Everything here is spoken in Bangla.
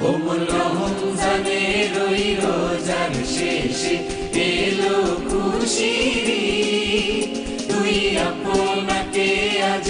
ওমল রমজানের ওই রোজার শেষে এলো খুশির ঈদ। তুই আপনাকে আজ